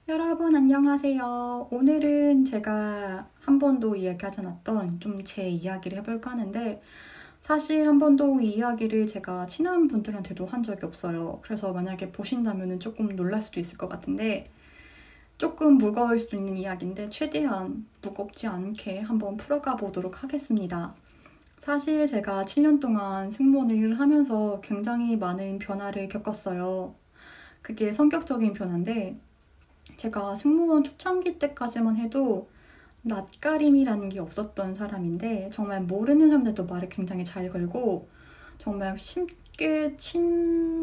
여러분 안녕하세요. 오늘은 제가 한 번도 이야기하지 않았던 좀 제 이야기를 해볼까 하는데 사실 한 번도 이 이야기를 제가 친한 분들한테도 한 적이 없어요. 그래서 만약에 보신다면 조금 놀랄 수도 있을 것 같은데 조금 무거울 수도 있는 이야기인데 최대한 무겁지 않게 한번 풀어가 보도록 하겠습니다. 사실 제가 7년 동안 승무원 일을 하면서 굉장히 많은 변화를 겪었어요. 그게 성격적인 변화인데 제가 승무원 초창기 때까지만 해도 낯가림이라는 게 없었던 사람인데 정말 모르는 사람들도 말을 굉장히 잘 걸고 정말 쉽게 친화되고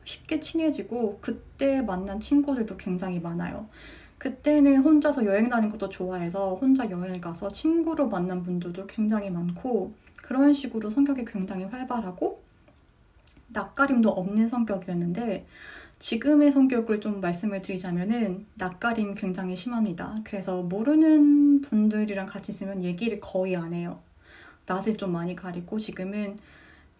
쉽게 친해지고 그때 만난 친구들도 굉장히 많아요. 그때는 혼자서 여행 다니는 것도 좋아해서 혼자 여행을 가서 친구로 만난 분들도 굉장히 많고 그런 식으로 성격이 굉장히 활발하고 낯가림도 없는 성격이었는데 지금의 성격을 좀 말씀을 드리자면은 낯가림 굉장히 심합니다. 그래서 모르는 분들이랑 같이 있으면 얘기를 거의 안 해요. 낯을 좀 많이 가리고 지금은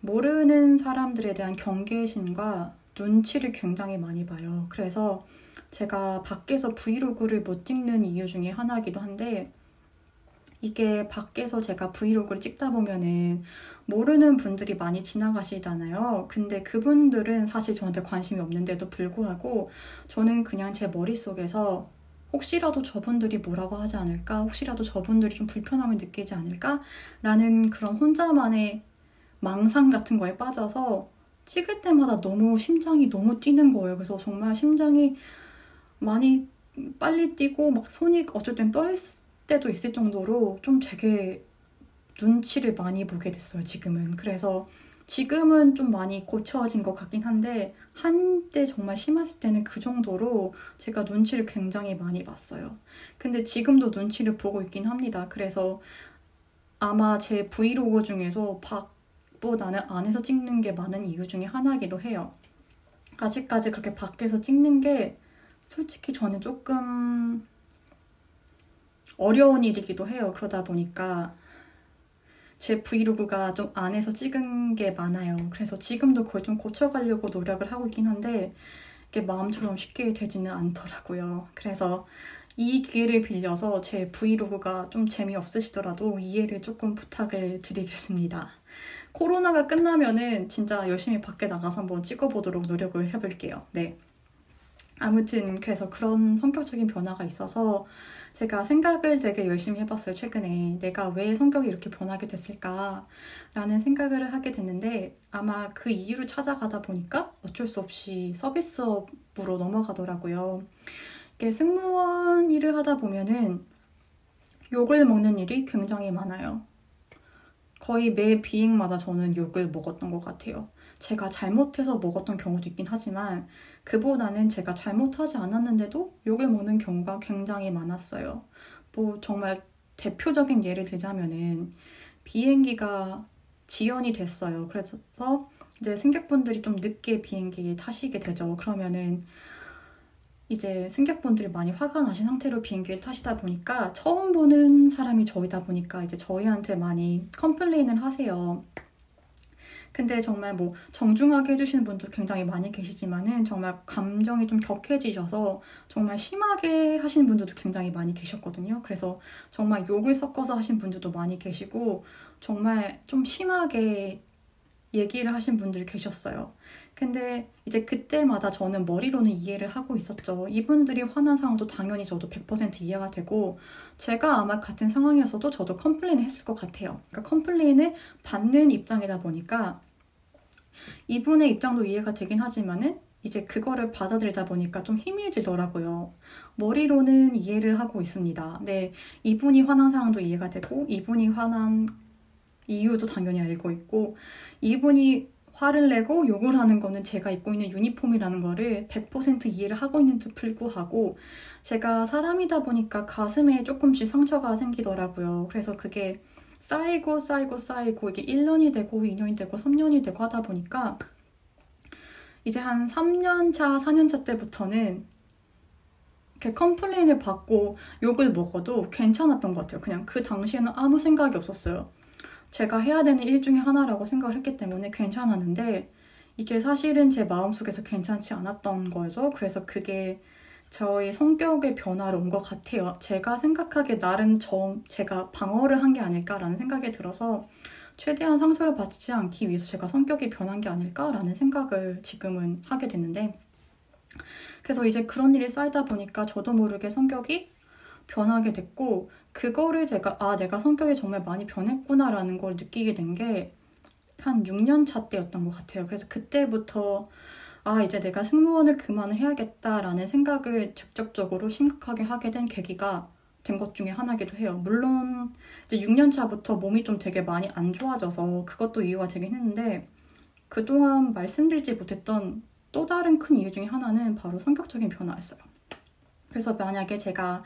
모르는 사람들에 대한 경계심과 눈치를 굉장히 많이 봐요. 그래서 제가 밖에서 브이로그를 못 찍는 이유 중에 하나이기도 한데 이게 밖에서 제가 브이로그를 찍다 보면은 모르는 분들이 많이 지나가시잖아요. 근데 그분들은 사실 저한테 관심이 없는데도 불구하고 저는 그냥 제 머릿속에서 혹시라도 저분들이 뭐라고 하지 않을까? 혹시라도 저분들이 좀 불편함을 느끼지 않을까? 라는 그런 혼자만의 망상 같은 거에 빠져서 찍을 때마다 너무 심장이 너무 뛰는 거예요. 그래서 정말 심장이 많이 빨리 뛰고 막 손이 어쩔 땐 떨 때도 있을 정도로 좀 되게 눈치를 많이 보게 됐어요, 지금은. 그래서 지금은 좀 많이 고쳐진 것 같긴 한데 한때 정말 심했을 때는 그 정도로 제가 눈치를 굉장히 많이 봤어요. 근데 지금도 눈치를 보고 있긴 합니다. 그래서 아마 제 브이로그 중에서 밖보다는 안에서 찍는 게 많은 이유 중에 하나이기도 해요. 아직까지 그렇게 밖에서 찍는 게 솔직히 저는 조금 어려운 일이기도 해요. 그러다 보니까 제 브이로그가 좀 안에서 찍은 게 많아요. 그래서 지금도 그걸 좀 고쳐가려고 노력을 하고 있긴 한데 이게 마음처럼 쉽게 되지는 않더라고요. 그래서 이 기회를 빌려서 제 브이로그가 좀 재미없으시더라도 이해를 조금 부탁을 드리겠습니다. 코로나가 끝나면은 진짜 열심히 밖에 나가서 한번 찍어보도록 노력을 해볼게요. 네. 아무튼 그래서 그런 성격적인 변화가 있어서 제가 생각을 되게 열심히 해봤어요. 최근에 내가 왜 성격이 이렇게 변하게 됐을까라는 생각을 하게 됐는데 아마 그 이유를 찾아가다 보니까 어쩔 수 없이 서비스업으로 넘어가더라고요. 이게 승무원 일을 하다 보면은 욕을 먹는 일이 굉장히 많아요. 거의 매 비행마다 저는 욕을 먹었던 것 같아요. 제가 잘못해서 먹었던 경우도 있긴 하지만 그보다는 제가 잘못하지 않았는데도 욕을 먹는 경우가 굉장히 많았어요. 뭐 정말 대표적인 예를 들자면은 비행기가 지연이 됐어요. 그래서 이제 승객분들이 좀 늦게 비행기에 타시게 되죠. 그러면은 이제 승객분들이 많이 화가 나신 상태로 비행기를 타시다 보니까 처음 보는 사람이 저희다 보니까 이제 저희한테 많이 컴플레인을 하세요. 근데 정말 뭐 정중하게 해주시는 분도 굉장히 많이 계시지만은 정말 감정이 좀 격해지셔서 정말 심하게 하시는 분들도 굉장히 많이 계셨거든요. 그래서 정말 욕을 섞어서 하신 분들도 많이 계시고 정말 좀 심하게 얘기를 하신 분들이 계셨어요. 근데 이제 그때마다 저는 머리로는 이해를 하고 있었죠. 이분들이 화난 상황도 당연히 저도 100% 이해가 되고 제가 아마 같은 상황이었어도 저도 컴플레인을 했을 것 같아요. 그러니까 컴플레인을 받는 입장이다 보니까 이분의 입장도 이해가 되긴 하지만은 이제 그거를 받아들이다 보니까 좀 힘이 들더라고요. 머리로는 이해를 하고 있습니다. 네, 이분이 화난 상황도 이해가 되고 이분이 화난 이유도 당연히 알고 있고 이분이 화를 내고 욕을 하는 거는 제가 입고 있는 유니폼이라는 거를 100% 이해를 하고 있는데도 불구하고 제가 사람이다 보니까 가슴에 조금씩 상처가 생기더라고요. 그래서 그게 쌓이고 쌓이고 쌓이고 이게 1년이 되고 2년이 되고 3년이 되고 하다 보니까 이제 한 3년 차, 4년 차 때부터는 이렇게 컴플레인을 받고 욕을 먹어도 괜찮았던 것 같아요. 그냥 그 당시에는 아무 생각이 없었어요. 제가 해야 되는 일 중에 하나라고 생각을 했기 때문에 괜찮았는데 이게 사실은 제 마음속에서 괜찮지 않았던 거죠. 그래서 그게 저의 성격의 변화를 온 것 같아요. 제가 생각하기에 나름 제가 방어를 한 게 아닐까라는 생각이 들어서 최대한 상처를 받지 않기 위해서 제가 성격이 변한 게 아닐까라는 생각을 지금은 하게 됐는데, 그래서 이제 그런 일이 쌓이다 보니까 저도 모르게 성격이 변하게 됐고, 그거를 내가 성격이 정말 많이 변했구나라는 걸 느끼게 된 게 한 6년 차 때였던 것 같아요. 그래서 그때부터 이제 내가 승무원을 그만해야겠다라는 생각을 직접적으로 심각하게 하게 된 계기가 된 것 중에 하나기도 해요. 물론 이제 6년 차부터 몸이 좀 되게 많이 안 좋아져서 그것도 이유가 되긴 했는데, 그동안 말씀드리지 못했던 또 다른 큰 이유 중에 하나는 바로 성격적인 변화였어요. 그래서 만약에 제가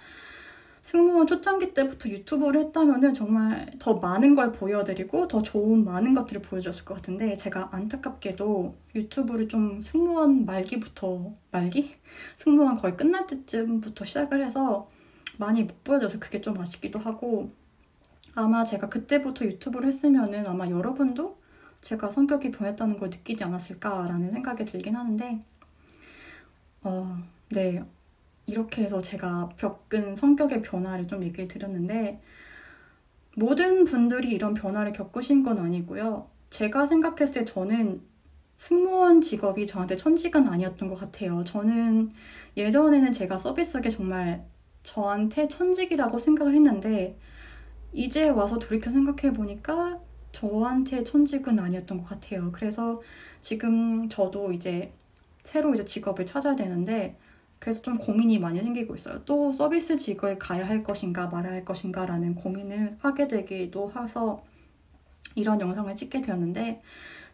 승무원 초창기 때부터 유튜브를 했다면은 정말 더 많은 걸 보여드리고 더 좋은 많은 것들을 보여줬을 것 같은데, 제가 안타깝게도 유튜브를 좀 승무원 승무원 거의 끝날 때쯤부터 시작을 해서 많이 못 보여줘서 그게 좀 아쉽기도 하고, 아마 제가 그때부터 유튜브를 했으면은 아마 여러분도 제가 성격이 변했다는 걸 느끼지 않았을까라는 생각이 들긴 하는데, 네. 이렇게 해서 제가 겪은 성격의 변화를 좀 얘기를 드렸는데, 모든 분들이 이런 변화를 겪으신 건 아니고요. 제가 생각했을 때 저는 승무원 직업이 저한테 천직은 아니었던 것 같아요. 저는 예전에는 제가 서비스하기 정말 저한테 천직이라고 생각을 했는데, 이제 와서 돌이켜 생각해보니까 저한테 천직은 아니었던 것 같아요. 그래서 지금 저도 이제 새로 직업을 찾아야 되는데, 그래서 좀 고민이 많이 생기고 있어요. 또 서비스직을 가야 할 것인가 말아야 할 것인가 라는 고민을 하게 되기도 해서 이런 영상을 찍게 되었는데,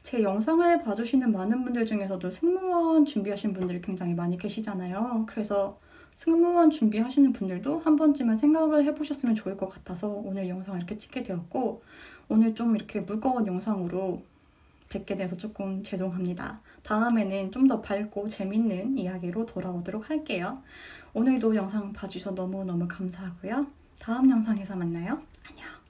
제 영상을 봐주시는 많은 분들 중에서도 승무원 준비하신 분들이 굉장히 많이 계시잖아요. 그래서 승무원 준비하시는 분들도 한 번쯤은 생각을 해보셨으면 좋을 것 같아서 오늘 영상을 이렇게 찍게 되었고, 오늘 좀 이렇게 무거운 영상으로 뵙게 돼서 조금 죄송합니다. 다음에는 좀 더 밝고 재밌는 이야기로 돌아오도록 할게요. 오늘도 영상 봐주셔서 너무너무 감사하고요. 다음 영상에서 만나요. 안녕.